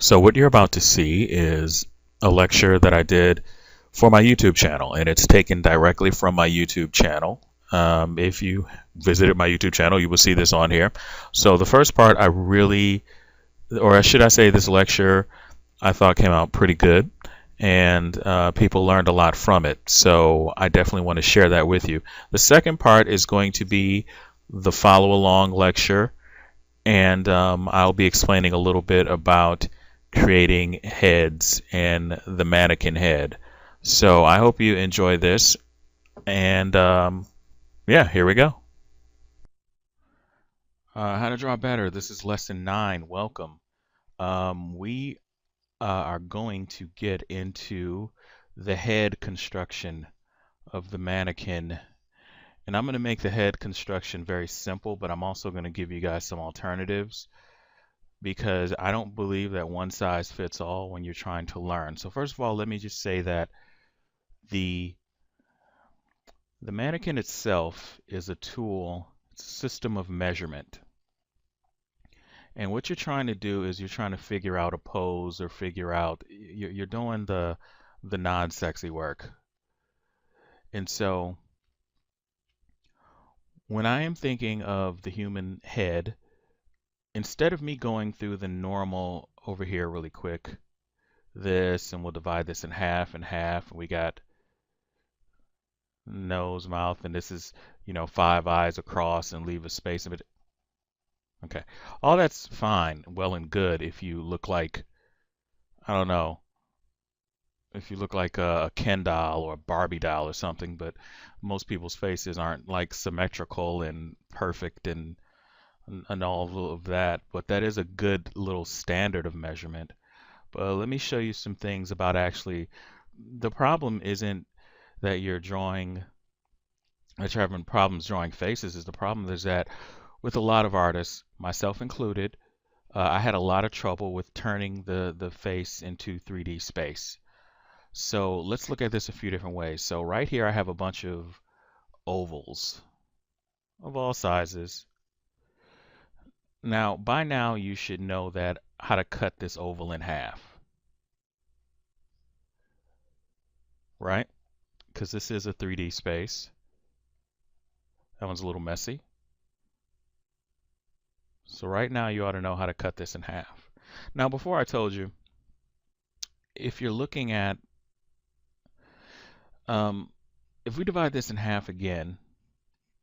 So what you're about to see is a lecture that I did for my YouTube channel, and it's taken directly from my YouTube channel. If you visited my YouTube channel, you will see this on here. So the first part I really, or should I say this lecture, I thought came out pretty good, and people learned a lot from it. So I definitely want to share that with you. The second part is going to be the follow-along lecture, and I'll be explaining a little bit about creating heads and the mannequin head. So I hope you enjoy this, and yeah, here we go. How to draw better. This is lesson 9. Welcome. We are going to get into the head construction of the mannequin. And I'm going to make the head construction very simple, but I'm also going to give you guys some alternatives because I don't believe that one size fits all when you're trying to learn. So first of all, let me just say that the mannequin itself is a tool, it's a system of measurement. And what you're trying to do is you're trying to figure out a pose or figure out, you're doing the non-sexy work. And so when I am thinking of the human head, instead of me going through the normal over here really quick, this, and we'll divide this in half and half, and we got nose, mouth, and this is, 5 eyes across and leave a space of it. Okay. All that's fine, well and good if you look like, I don't know, if you look like a Ken doll or a Barbie doll or something, but most people's faces aren't like symmetrical and perfect and all of that. But that is a good little standard of measurement. But let me show you some things about actually, the problem isn't that that you're having problems drawing faces. Is the problem is that with a lot of artists, myself included, I had a lot of trouble with turning the face into 3D space. So let's look at this a few different ways. So right here I have a bunch of ovals of all sizes. Now, by now you should know that how to cut this oval in half, right? Because this is a 3D space. That one's a little messy. So right now you ought to know how to cut this in half. Now, before I told you, if you're looking at, if we divide this in half again,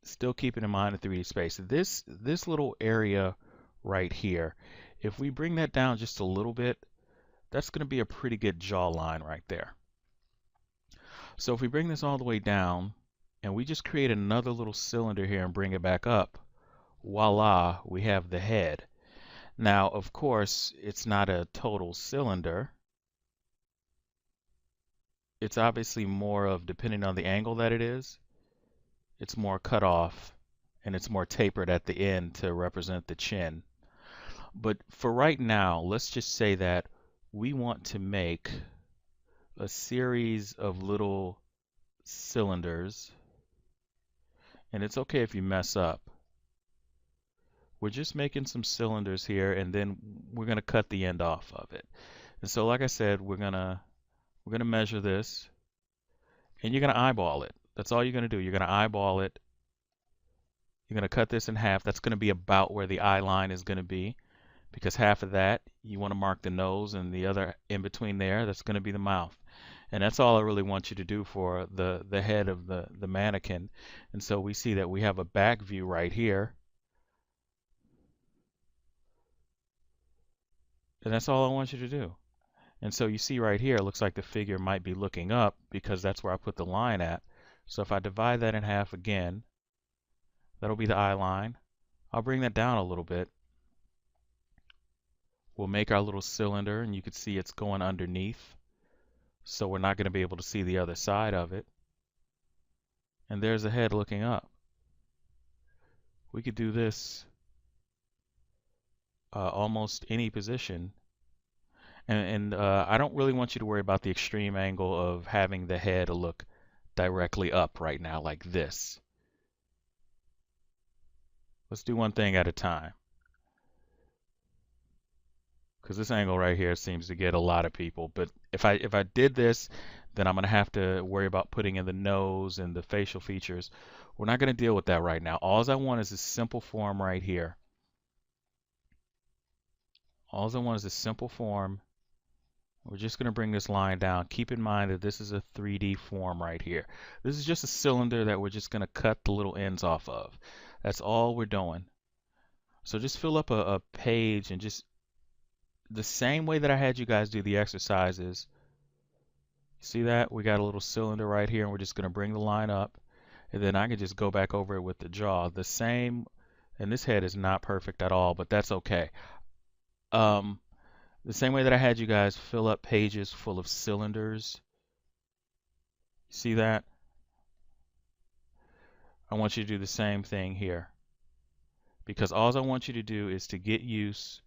still keeping in mind the 3D space, this little area right here, if we bring that down just a little bit, that's going to be a pretty good jawline right there. So if we bring this all the way down and we just create another little cylinder here and bring it back up, voila, we have the head. Now, of course, it's not a total cylinder. It's obviously more of, depending on the angle that it is, it's more cut off and it's more tapered at the end to represent the chin. But for right now, let's just say that we want to make a series of little cylinders, and it's okay if you mess up. We're just making some cylinders here, and then we're going to cut the end off of it. And so like I said, we're going to measure this, and you're going to eyeball it. That's all you're going to do. You're going to eyeball it. You're going to cut this in half. That's going to be about where the eye line is going to be, because half of that you want to mark the nose, and the other in between there, that's going to be the mouth. And that's all I really want you to do for the head of the mannequin. And so we see that we have a back view right here. And that's all I want you to do. And so you see right here, it looks like the figure might be looking up because that's where I put the line at. So if I divide that in half again, that'll be the eye line. I'll bring that down a little bit. We'll make our little cylinder, and you can see it's going underneath. So we're not going to be able to see the other side of it. And there's the head looking up. We could do this almost any position. And I don't really want you to worry about the extreme angle of having the head look directly up right now like this. Let's do one thing at a time. because this angle right here seems to get a lot of people. But if I did this, then I'm gonna have to worry about putting in the nose and the facial features. We're not gonna deal with that right now. All I want is this simple form right here. All I want is a simple form. We're just going to bring this line down. Keep in mind that this is a 3D form right here. This is just a cylinder that we're just going to cut the little ends off of. That's all we're doing. So just fill up a page and just the same way that I had you guys do the exercises. See that? We got a little cylinder right here and we're just going to bring the line up. And then I can just go back over it with the jaw. The same, and this head is not perfect at all, but that's okay. The same way that I had you guys fill up pages full of cylinders. See that? I want you to do the same thing here. Because all I want you to do is to get used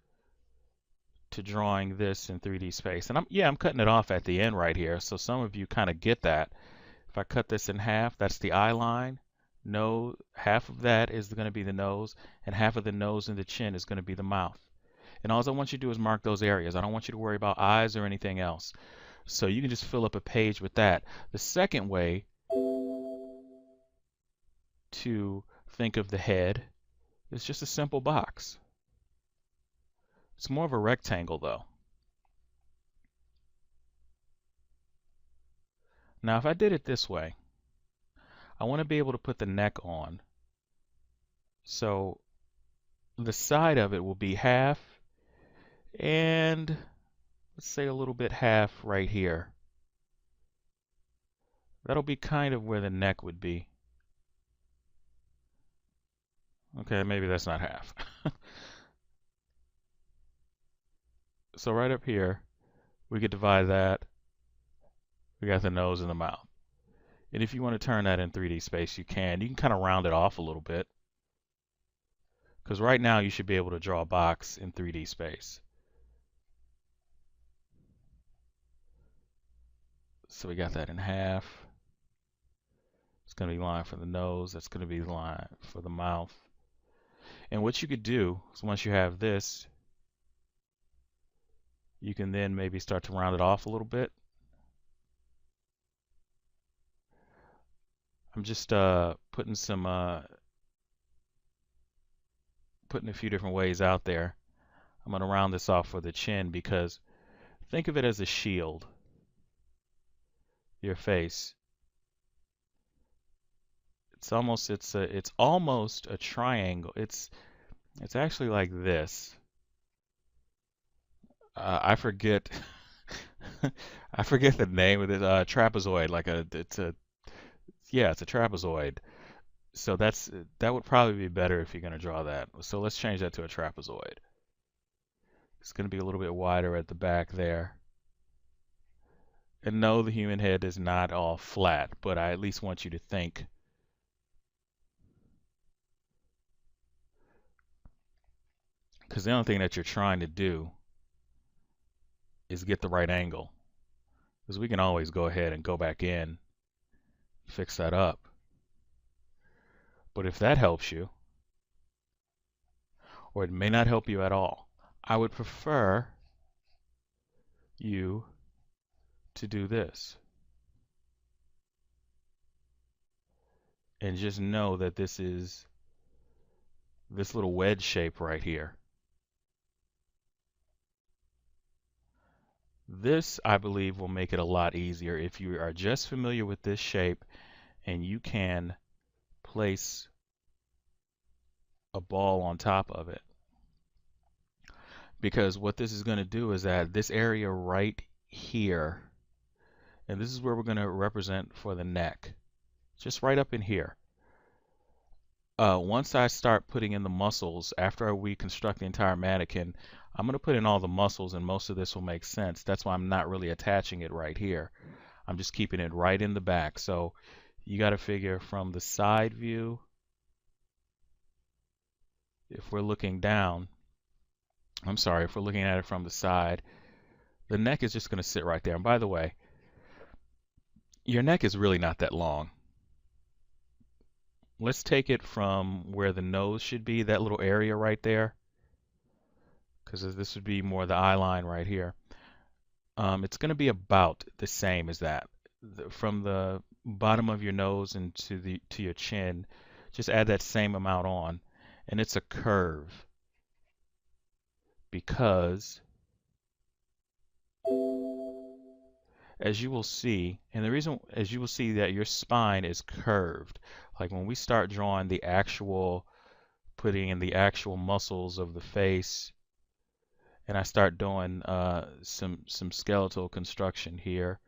to drawing this in 3D space. And I'm cutting it off at the end right here, so some of you kind of get that. If I cut this in half, that's the eye line. No, half of that is going to be the nose, and half of the nose and the chin is going to be the mouth. And all I want you to do is mark those areas. I don't want you to worry about eyes or anything else. So you can just fill up a page with that. The second way to think of the head is just a simple box. It's more of a rectangle though. Now if I did it this way, I want to be able to put the neck on. So the side of it will be half and let's say a little bit half right here. That'll be kind of where the neck would be. Okay, maybe that's not half. So right up here, we could divide that. We got the nose and the mouth. And if you want to turn that in 3D space, you can. You can kind of round it off a little bit. Because right now you should be able to draw a box in 3D space. So we got that in half. It's going to be the line for the nose. That's going to be the line for the mouth. And what you could do is once you have this, you can then maybe start to round it off a little bit. I'm just putting a few different ways out there. I'm going to round this off for the chin because think of it as a shield. Your face. It's almost a triangle. It's actually like this. I forget I forget the name of it. Trapezoid. It's a trapezoid. So that would probably be better if you're going to draw that. So let's change that to a trapezoid. It's going to be a little bit wider at the back there. And no, the human head is not all flat, but I at least want you to think. Because the only thing that you're trying to do is get the right angle. Because we can always go ahead and go back in, fix that up. But if that helps you, or it may not help you at all, I would prefer you to do this. And just know that this is this little wedge shape right here. This, I believe, will make it a lot easier if you are just familiar with this shape and you can place a ball on top of it. Because what this is going to do is that this area right here, and this is where we're going to represent for the neck, just right up in here. Once I start putting in the muscles, after we construct the entire mannequin, I'm going to put in all the muscles and most of this will make sense. That's why I'm not really attaching it right here. I'm just keeping it right in the back. So you got to figure from the side view, if we're looking down, if we're looking at it from the side, the neck is just going to sit right there. And by the way, your neck is really not that long. Let's take it from where the nose should be, that little area right there. because this would be more the eye line right here. It's going to be about the same as that. From the bottom of your nose and to your chin, just add that same amount on, and it's a curve because, as you will see, and the reason, as you will see, that your spine is curved. Like when we start drawing the actual, putting in the actual muscles of the face, and I start doing some skeletal construction here,